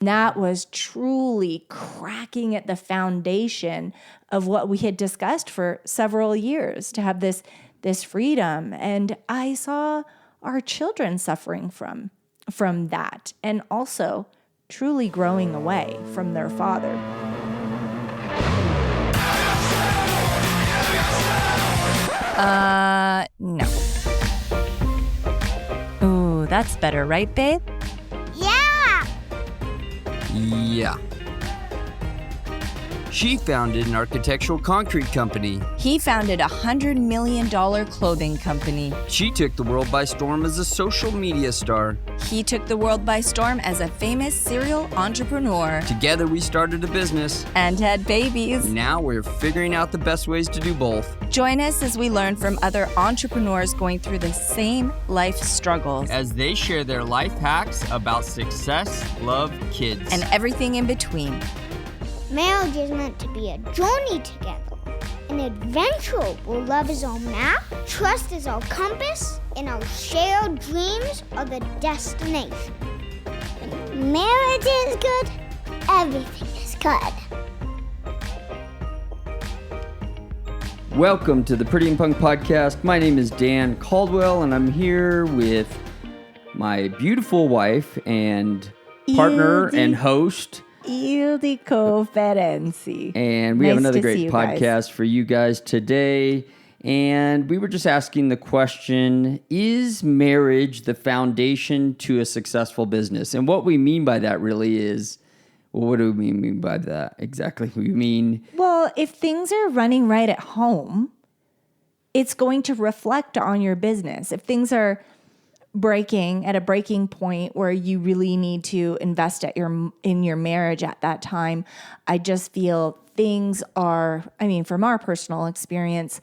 That was truly cracking at the foundation of what we had discussed for several years, to have this freedom. And I saw our children suffering from that, and also truly growing away from their father. No. Ooh, that's better, right, babe? Yeah. She founded an architectural concrete company. He founded a $100 million clothing company. She took the world by storm as a social media star. He took the world by storm as a famous serial entrepreneur. Together we started a business. And had babies. Now we're figuring out the best ways to do both. Join us as we learn from other entrepreneurs going through the same life struggles. As they share their life hacks about success, love, kids, and everything in between. Marriage is meant to be a journey together, an adventure where love is our map, trust is our compass, and our shared dreams are the destination. When marriage is good, everything is good. Welcome to the Pretty and Punk Podcast. My name is Dan Caldwell, and I'm here with my beautiful wife and partner and host, iLdiKo Ferenczi. And we have another great podcast for you guys today. And we were just asking the question, is marriage the foundation to a successful business? And what we mean by that really is, well, what do we mean by that exactly? We mean, well, if things are running right at home, it's going to reflect on your business. If things are at a breaking point where you really need to invest in your marriage at that time, I just feel things are, from our personal experience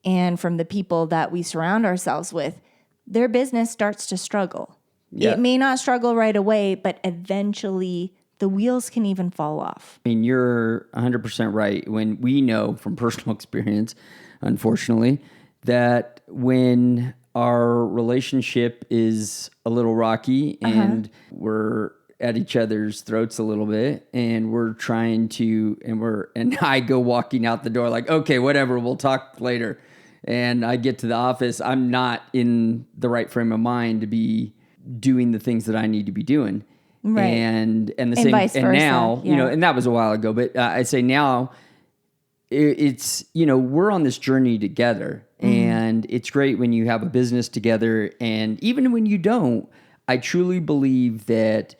and from the people that we surround ourselves with, their business starts to struggle. Yeah. It may not struggle right away, but eventually the wheels can even fall off. You're 100% right. When we know from personal experience, unfortunately, that when our relationship is a little rocky and we're at each other's throats a little bit, and we're trying to, and I go walking out the door like, okay, whatever, we'll talk later. And I get to the office, I'm not in the right frame of mind to be doing the things that I need to be doing. Right. And the and same, vice and versa, now, yeah. And that was a while ago, but I say now it's, we're on this journey together. And it's great when you have a business together. And even when you don't, I truly believe that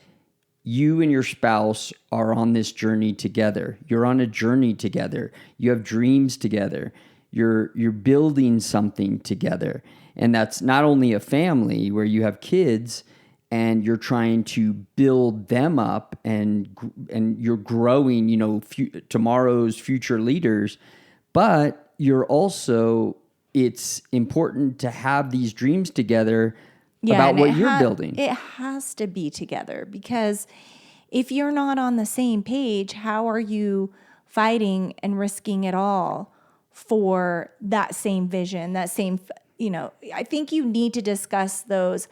you and your spouse are on this journey together. You're on a journey together. You have dreams together. You're building something together. And that's not only a family where you have kids and you're trying to build them up and you're growing, tomorrow's future leaders, but you're also, it's important to have these dreams together about what you're building. It has to be together, because if you're not on the same page, how are you fighting and risking it all for that same vision, that same, I think you need to discuss those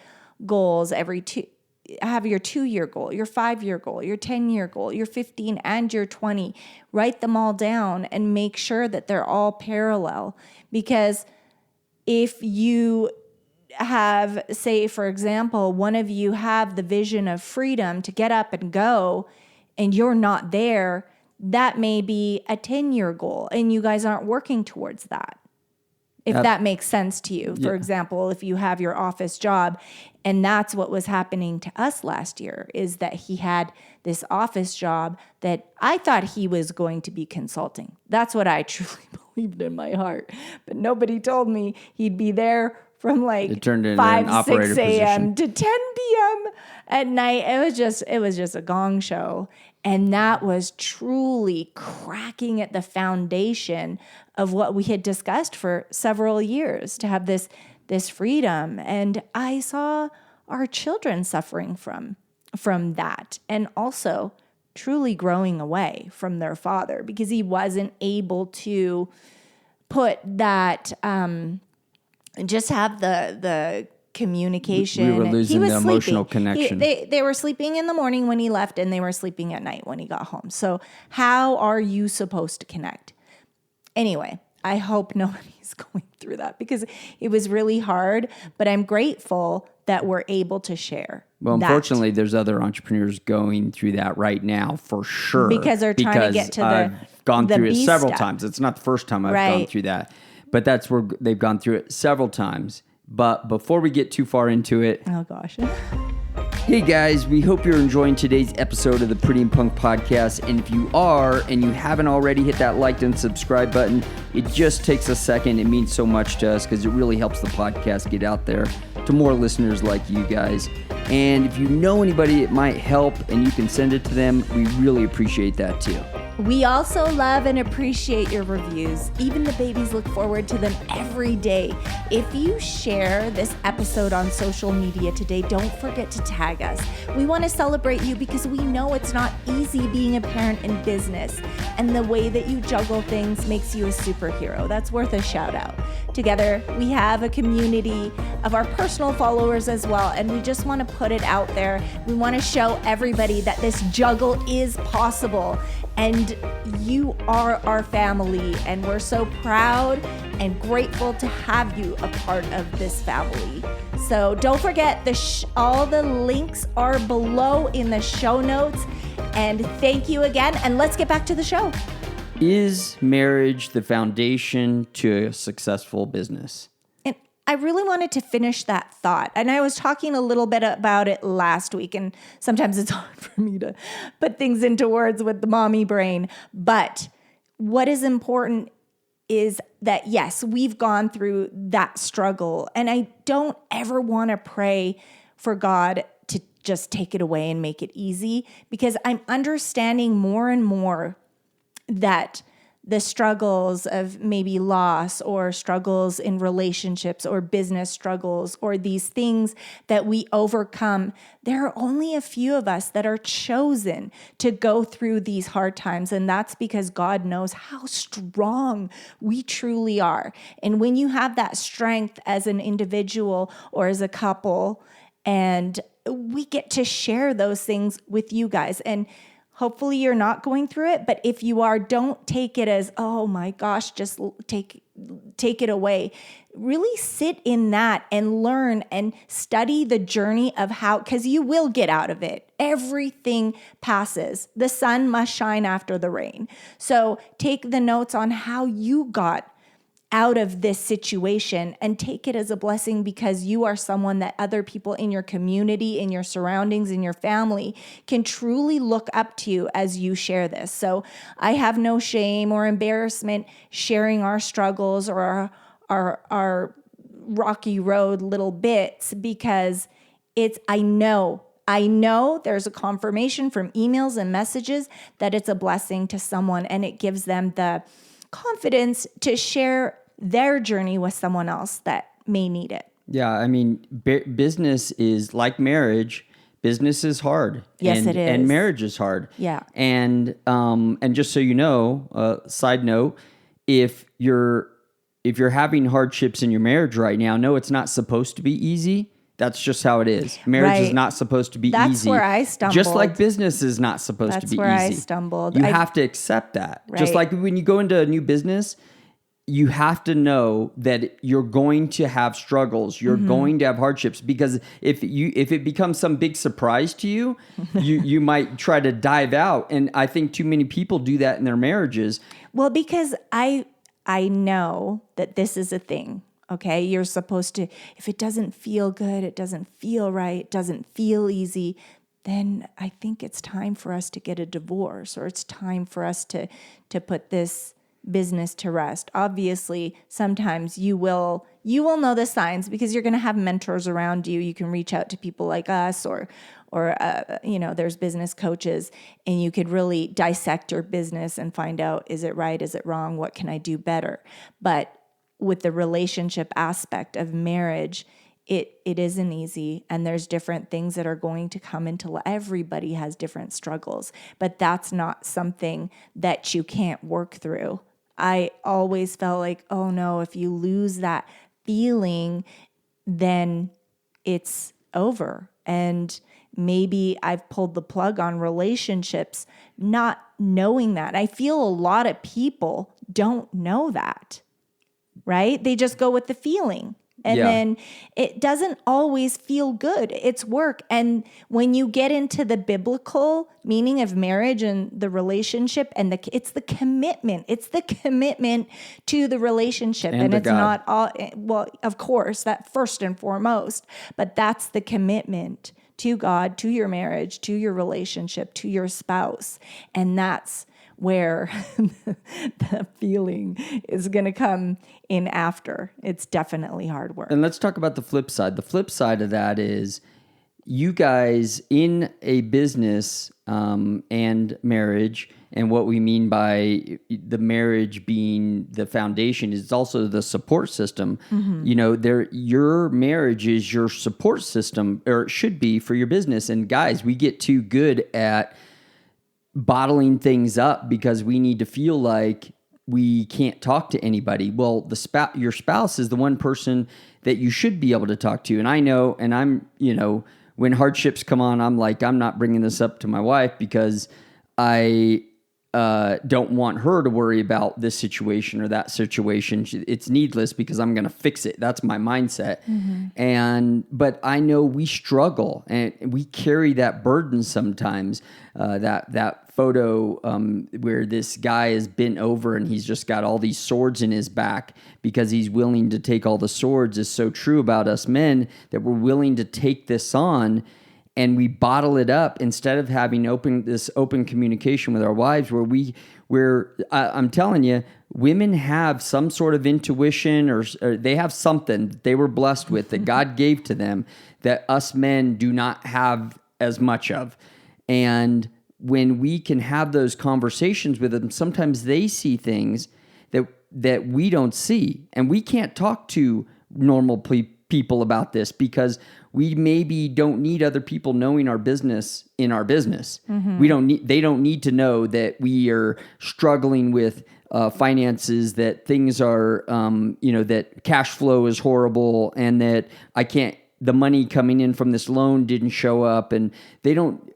goals have your 2-year goal, your 5-year goal, your 10-year goal, your 15 and your 20. Write them all down and make sure that they're all parallel. Because if you have, say, for example, one of you have the vision of freedom to get up and go, and you're not there, that may be a 10-year goal, and you guys aren't working towards that. If that makes sense to you. For example, if you have your office job, and that's what was happening to us last year, is that he had this office job that I thought he was going to be consulting. That's what I truly believed in my heart. But nobody told me he'd be there from like 5, 6 a.m. to 10 p.m. at night. It was just a gong show. And that was truly cracking at the foundation of what we had discussed for several years, to have this freedom. And I saw our children suffering from that, and also truly growing away from their father, because he wasn't able to put that, just have the communication. We were and losing he was the emotional sleeping. connection. They were sleeping in the morning when he left, and they were sleeping at night when he got home. So how are you supposed to connect? Anyway, I hope nobody's going through that because it was really hard, but I'm grateful that we're able to share. Well, that. unfortunately, there's other entrepreneurs going through that right now for sure. Because they're trying to get to I've gone through it B several step. times. It's not the first time I've gone Right. through that, but that's where they've gone through it several times. But before we get too far into it, Oh gosh. hey guys, we hope you're enjoying today's episode of the Pretty and Punk podcast. And if you are, and you haven't already, hit that like and subscribe button. It just takes a second. It means so much to us because it really helps the podcast get out there to more listeners like you guys. And if you know anybody it might help and you can send it to them, we really appreciate that too. We also love and appreciate your reviews. Even the babies look forward to them every day. If you share this episode on social media today, don't forget to tag us. We want to celebrate you because we know it's not easy being a parent in business. And the way that you juggle things makes you a superhero. That's worth a shout out. Together, we have a community of our personal followers as well. And we just want to put it out there. We want to show everybody that this juggle is possible. And you are our family, and we're so proud and grateful to have you a part of this family. So don't forget, all the links are below in the show notes. And thank you again, and let's get back to the show. Is marriage the foundation to a successful business? And I really wanted to finish that thought. And I was talking a little bit about it last week, and sometimes it's hard for me to put things into words with the mommy brain. But what is important is that, yes, we've gone through that struggle. And I don't ever want to pray for God to just take it away and make it easy, because I'm understanding more and more that the struggles of maybe loss or struggles in relationships or business struggles or these things that we overcome, there are only a few of us that are chosen to go through these hard times. And that's because God knows how strong we truly are. And when you have that strength as an individual or as a couple, and we get to share those things with you guys. And hopefully you're not going through it, but if you are, don't take it as, oh my gosh, just take it away. Really sit in that and learn and study the journey of how, because you will get out of it. Everything passes. The sun must shine after the rain. So take the notes on how you got out of this situation and take it as a blessing, because you are someone that other people in your community, in your surroundings, in your family can truly look up to you as you share this. So I have no shame or embarrassment sharing our struggles or our rocky road little bits, because I know there's a confirmation from emails and messages that it's a blessing to someone, and it gives them the confidence to share their journey with someone else that may need it. Yeah, I mean, business is like marriage. Business is hard. Yes, it is. And marriage is hard. Yeah. And just so you know, side note, if you're having hardships in your marriage right now, no, it's not supposed to be easy. That's just how it is. Marriage is not supposed to be easy. That's where I stumbled. Just like business is not supposed to be easy. That's where I stumbled. You have to accept that. Right. Just like when you go into a new business, you have to know that you're going to have struggles. You're going to have hardships, because if it becomes some big surprise to you, you might try to dive out. And I think too many people do that in their marriages. Well, because I know that this is a thing. Okay, you're supposed to, if it doesn't feel good, it doesn't feel right, it doesn't feel easy, then I think it's time for us to get a divorce, or it's time for us to put this business to rest. Obviously, sometimes you will know the signs, because you're going to have mentors around you. You can reach out to people like us, or there's business coaches, and you could really dissect your business and find out, is it right? Is it wrong? What can I do better? But with the relationship aspect of marriage, it isn't easy, and there's different things that are going to come into. Everybody has different struggles, but that's not something that you can't work through. I always felt like, oh no, if you lose that feeling, then it's over. And maybe I've pulled the plug on relationships, not knowing that. I feel a lot of people don't know that, right? They just go with the feeling. And then it doesn't always feel good. It's work. And when you get into the biblical meaning of marriage and the relationship, and it's the commitment. It's the commitment to the relationship. And it's God. not all, well, of course, that first and foremost, but that's the commitment to God, to your marriage, to your relationship, to your spouse. And that's where the feeling is going to come in after. It's definitely hard work. And let's talk about the flip side. The flip side of that is you guys in a business and marriage, and what we mean by the marriage being the foundation is also the support system. You know, your marriage is your support system, or it should be for your business. And guys, we get too good at bottling things up because we need to feel like we can't talk to anybody. Well, your spouse is the one person that you should be able to talk to. And I know, and I'm, when hardships come on, I'm like, I'm not bringing this up to my wife because I don't want her to worry about this situation or that situation. It's needless because I'm going to fix it. That's my mindset. But I know we struggle and we carry that burden sometimes. That photo where this guy is bent over and he's just got all these swords in his back because he's willing to take all the swords is so true about us men, that we're willing to take this on. And we bottle it up instead of having open communication with our wives, where I'm telling you, women have some sort of intuition or they have something that they were blessed with that God gave to them that us men do not have as much of. And when we can have those conversations with them, sometimes they see things that we don't see, and we can't talk to normal people about this because we maybe don't need other people knowing our business in our business. They don't need to know that we are struggling with finances, that things are, that cash flow is horrible and that the money coming in from this loan didn't show up, and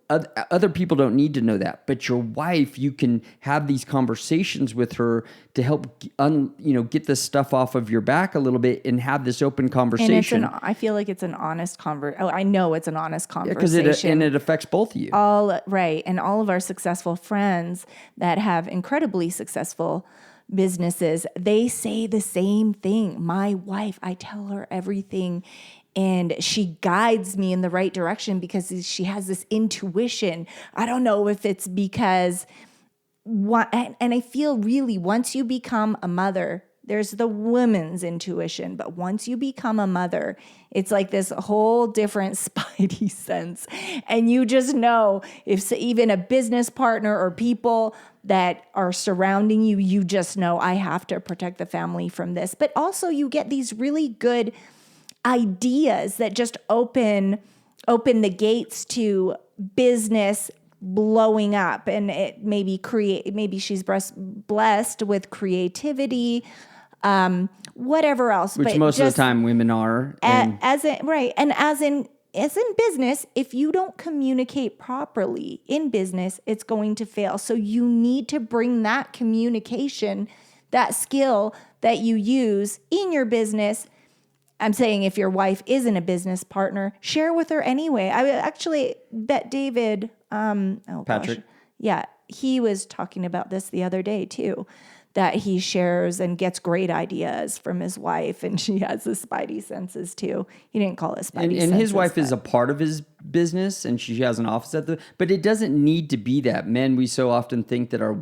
other people don't need to know that. But your wife, you can have these conversations with her to help, get this stuff off of your back a little bit and have this open conversation. And I feel like it's an honest conversation. I know it's an honest conversation. Because it affects both of you. Right. And all of our successful friends that have incredibly successful businesses, they say the same thing. My wife, I tell her everything, and she guides me in the right direction because she has this intuition. I don't know if it's because, and I feel really once you become a mother, there's the woman's intuition, but once you become a mother, it's like this whole different spidey sense. And you just know if even a business partner or people that are surrounding you, you just know I have to protect the family from this. But also you get these really good ideas that just open the gates to business blowing up, and it maybe she's blessed with creativity, whatever else. Which but most of the time women are. As in business, if you don't communicate properly in business, it's going to fail. So you need to bring that communication, that skill that you use in your business. I'm saying if your wife isn't a business partner, share with her anyway. I actually bet David, Patrick. Yeah, he was talking about this the other day too, that he shares and gets great ideas from his wife, and she has the spidey senses too. He didn't call it spidey senses. And his wife is a part of his business, and she has an office but it doesn't need to be that. Men, we so often think that our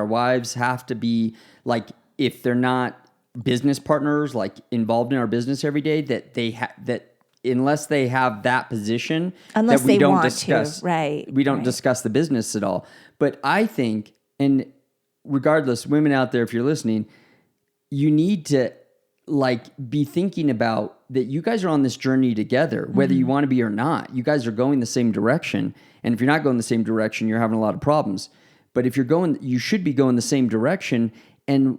wives have to be like, if they're not business partners, like involved in our business every day, that unless they have that position, unless that we they don't want discuss, to, right? We don't discuss the business at all. But I think, and regardless, women out there, if you're listening, you need to be thinking about that you guys are on this journey together, whether you want to be or not. You guys are going the same direction. And if you're not going the same direction, you're having a lot of problems. But if you're going, you should be going the same direction. And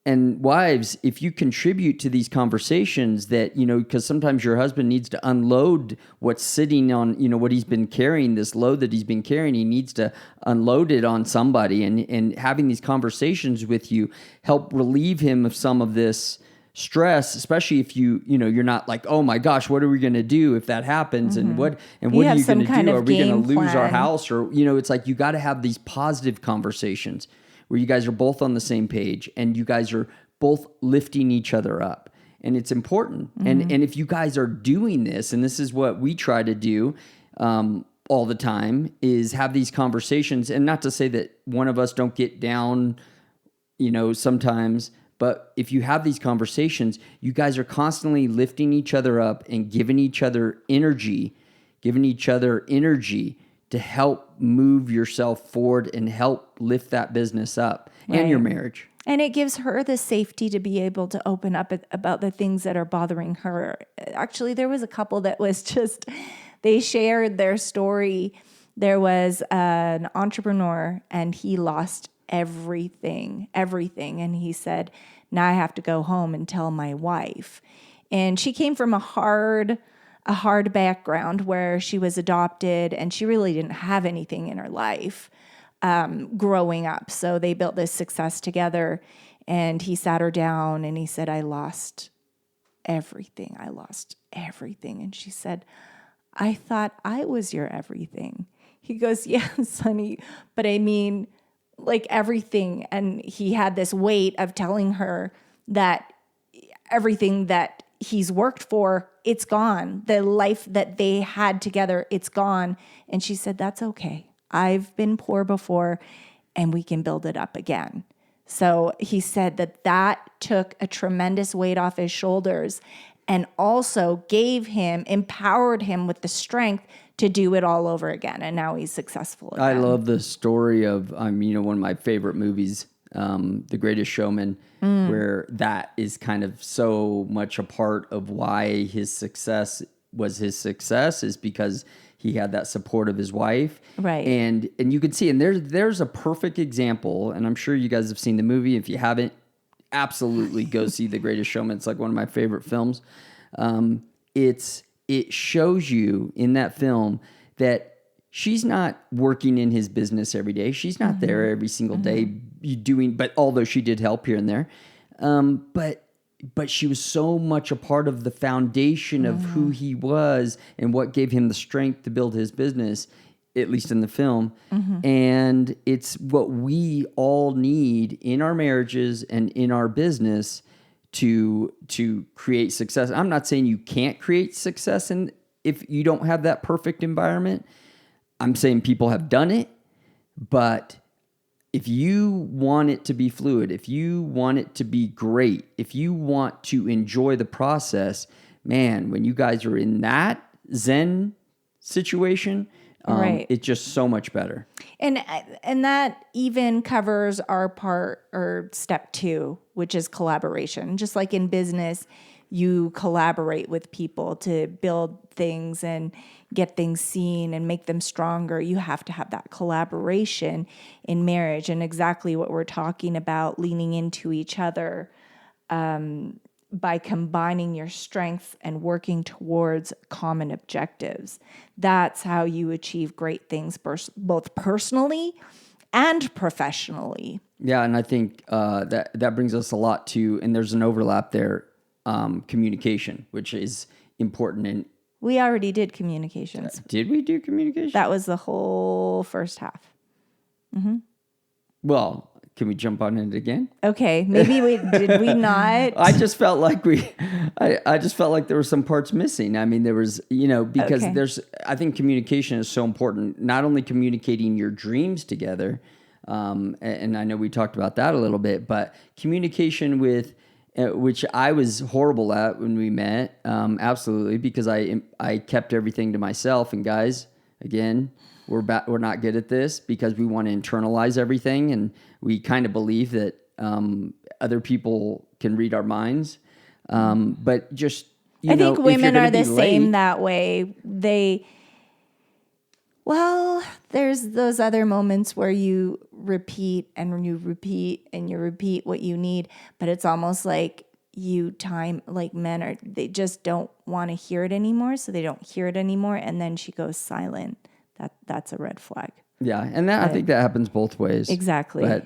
And wives, if you contribute to these conversations that, because sometimes your husband needs to unload what's sitting on, what he's been carrying, this load that he's been carrying, he needs to unload it on somebody. And having these conversations with you help relieve him of some of this stress, especially if you're not like, oh my gosh, what are we going to do if that happens? And what are you going to do? Are we going to lose our house? Or, it's like, you got to have these positive conversations where you guys are both on the same page and you guys are both lifting each other up. And it's important. And if you guys are doing this, and this is what we try to do all the time, is have these conversations. And not to say that one of us don't get down, sometimes, but if you have these conversations, you guys are constantly lifting each other up and giving each other energy to help move yourself forward and help lift that business up and your marriage. And it gives her the safety to be able to open up about the things that are bothering her. Actually, there was a couple that was they shared their story. There was an entrepreneur and he lost everything. And he said, now I have to go home and tell my wife. And she came from a hard background where she was adopted and she really didn't have anything in her life growing up. So they built this success together, and he sat her down and he said, I lost everything. And she said, I thought I was your everything. He goes, yes, honey, but I mean, like everything. And he had this weight of telling her that everything that he's worked for, it's gone. The life that they had together, it's gone. And she said, that's okay. I've been poor before and we can build it up again. So he said that took a tremendous weight off his shoulders and also empowered him with the strength to do it all over again. And now he's successful again. I love the story of, one of my favorite movies, The Greatest Showman, where that is kind of so much a part of why his success is because he had that support of his wife. Right. And you can see, and there's a perfect example, and I'm sure you guys have seen the movie. If you haven't, absolutely go see The Greatest Showman. It's like one of my favorite films. It shows you in that film that she's not working in his business every day. She's not there every single day doing, but although she did help here and there, but she was so much a part of the foundation of who he was and what gave him the strength to build his business, at least in the film. And it's what we all need in our marriages and in our business to create success. I'm not saying you can't create success if you don't have that perfect environment. I'm saying people have done it, but if you want it to be fluid, if you want it to be great, if you want to enjoy the process, man, when you guys are in that Zen situation, right, it's just so much better. And that even covers our part, or step 2, which is collaboration. Just like in business, you collaborate with people to build things and get things seen and make them stronger. You have to have that collaboration in marriage, and exactly what we're talking about, leaning into each other by combining your strengths and working towards common objectives. That's how you achieve great things, both personally and professionally. Yeah, and I think that brings us a lot to, and there's an overlap there, communication, which is important. And we already did communications. Did we do communication? That was the whole first half. Well, can we jump on it again? Okay, maybe did we not? I just felt like I just felt like there were some parts missing. I mean, there was, because I think communication is so important. Not only communicating your dreams together, and I know we talked about that a little bit, but communication with, which I was horrible at when we met, absolutely, because I kept everything to myself. And guys, again, we're not good at this because we want to internalize everything, and we kind of believe that other people can read our minds. But just, I think women are the same that way. Well, there's those other moments where you repeat and you repeat and you repeat what you need, but it's almost like they just don't want to hear it anymore, so they don't hear it anymore, and then she goes silent. That's a red flag. Yeah, and I think that happens both ways. Exactly.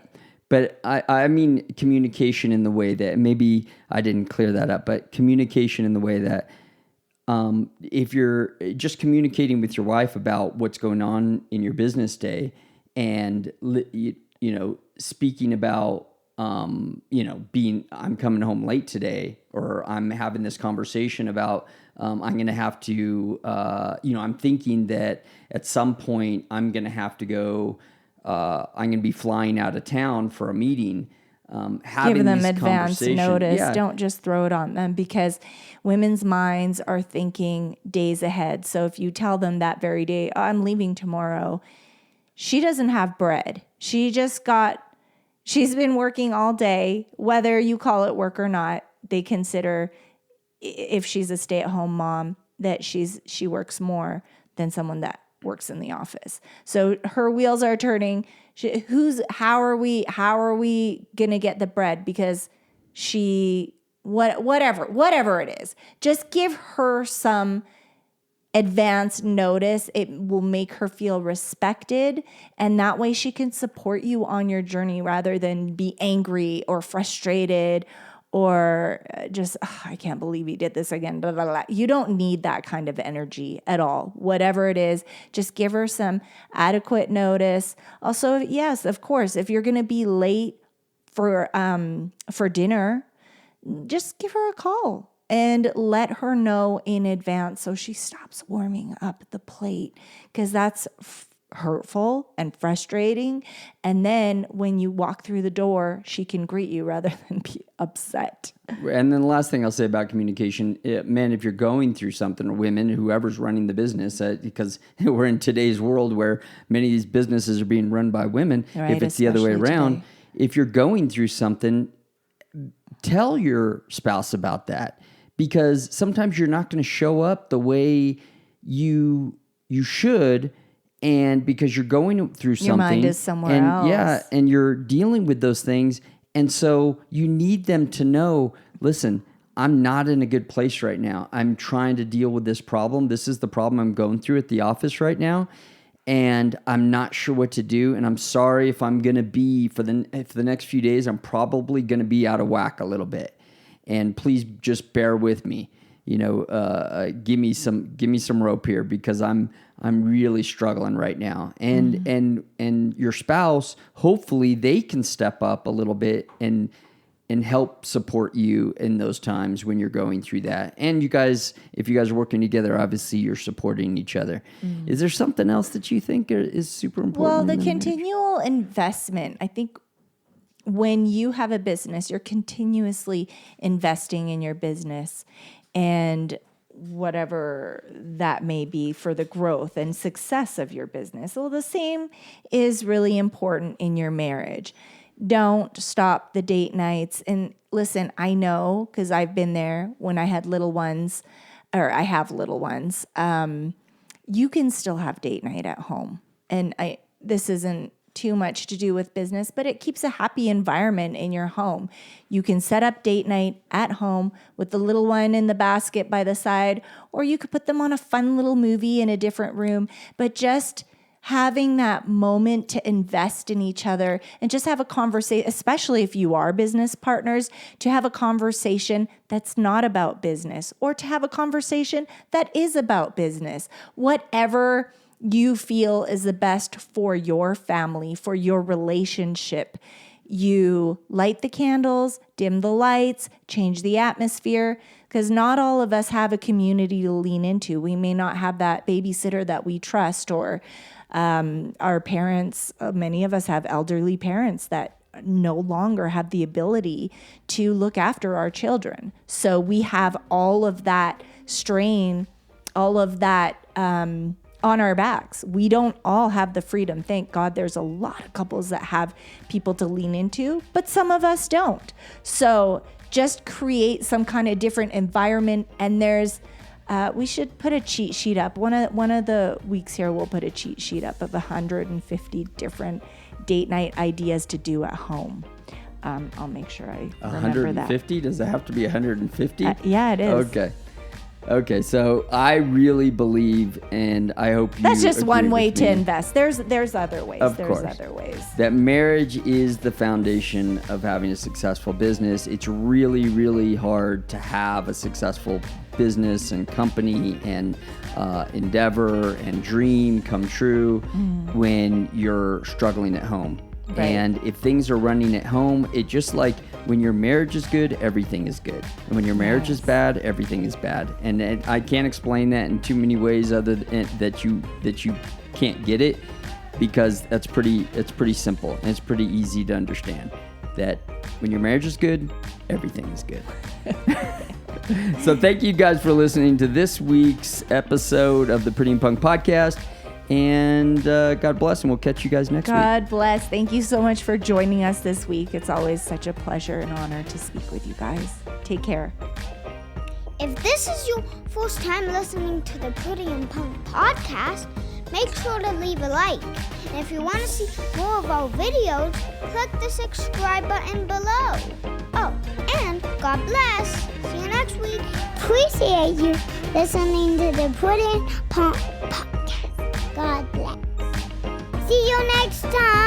But I mean communication in the way that, maybe I didn't clear that up, but communication in the way that if you're just communicating with your wife about what's going on in your business day, and speaking about I'm coming home late today, or I'm having this conversation about I'm going to have to I'm thinking that at some point I'm going to have to go. I'm going to be flying out of town for a meeting. Give them advance notice. Yeah. Don't just throw it on them, because women's minds are thinking days ahead. So if you tell them that very day, I'm leaving tomorrow, she doesn't have bread. She's been working all day, whether you call it work or not. They consider, if she's a stay-at-home mom, that she works more than someone that works in the office. So her wheels are turning. How are we gonna get the bread? Because whatever it is, just give her some advance notice. It will make her feel respected, and that way she can support you on your journey rather than be angry or frustrated or just, I can't believe he did this again, blah, blah, blah. You don't need that kind of energy at all. Whatever it is, just give her some adequate notice. Also, yes, of course, if you're going to be late for dinner, just give her a call and let her know in advance so she stops warming up the plate, because that's hurtful and frustrating. And then when you walk through the door, she can greet you rather than be upset. And then the last thing I'll say about communication, men, if you're going through something, or women, whoever's running the business, because we're in today's world where many of these businesses are being run by women, right, if it's the other way around, today. If you're going through something, tell your spouse about that, because sometimes you're not going to show up the way you should. And because you're going through something, your mind is somewhere else. Yeah, and you're dealing with those things. And so you need them to know, listen, I'm not in a good place right now. I'm trying to deal with this problem. This is the problem I'm going through at the office right now. And I'm not sure what to do. And I'm sorry if I'm going to be, for the next few days, I'm probably going to be out of whack a little bit. And please just bear with me. Give me some rope here, because I'm really struggling right now. And your spouse, hopefully they can step up a little bit and help support you in those times when you're going through that. And you guys, if you guys are working together, obviously you're supporting each other. Mm-hmm. Is there something else that you think is super important? Well, the continual investment, I think. When you have a business, you're continuously investing in your business, and whatever that may be for the growth and success of your business. Well, the same is really important in your marriage. Don't stop the date nights. And listen, I know, because I've been there when I had little ones, or I have little ones. You can still have date night at home. And this isn't too much to do with business, but it keeps a happy environment in your home. You can set up date night at home with the little one in the basket by the side, or you could put them on a fun little movie in a different room, but just having that moment to invest in each other and just have a conversation, especially if you are business partners, to have a conversation that's not about business, or to have a conversation that is about business. Whatever you feel is the best for your family, for your relationship. You light the candles, dim the lights, change the atmosphere, because not all of us have a community to lean into. We may not have that babysitter that we trust, or our parents. Many of us have elderly parents that no longer have the ability to look after our children. So we have all of that strain, all of that on our backs. We don't all have the freedom. Thank God there's a lot of couples that have people to lean into, but some of us don't. So just create some kind of different environment. And there's We should put a cheat sheet up. One of the weeks here, we'll put a cheat sheet up of 150 different date night ideas to do at home. I'll make sure I remember that. 150? Does it have to be 150? Yeah, it is. Okay, so I really believe, and I hope you That's just one way with to me, invest. There's other ways. Of There's course. other ways. that marriage is the foundation of having a successful business. It's really, really hard to have a successful business and company and endeavor and dream come true when you're struggling at home. Right. And if things are running at home, it just like when your marriage is good, everything is good. And when your marriage is bad, everything is bad. And I can't explain that in too many ways other than that you can't get it, because it's pretty simple and it's pretty easy to understand that when your marriage is good, everything is good. So thank you guys for listening to this week's episode of the Pretty and Punk podcast. And God bless, and we'll catch you guys next week. God bless. Thank you so much for joining us this week. It's always such a pleasure and honor to speak with you guys. Take care. If this is your first time listening to the Pretty and Punk podcast, make sure to leave a like. And if you want to see more of our videos, click the subscribe button below. Oh, and God bless. See you next week. Appreciate you listening to the Pretty and Punk podcast. God bless. See you next time.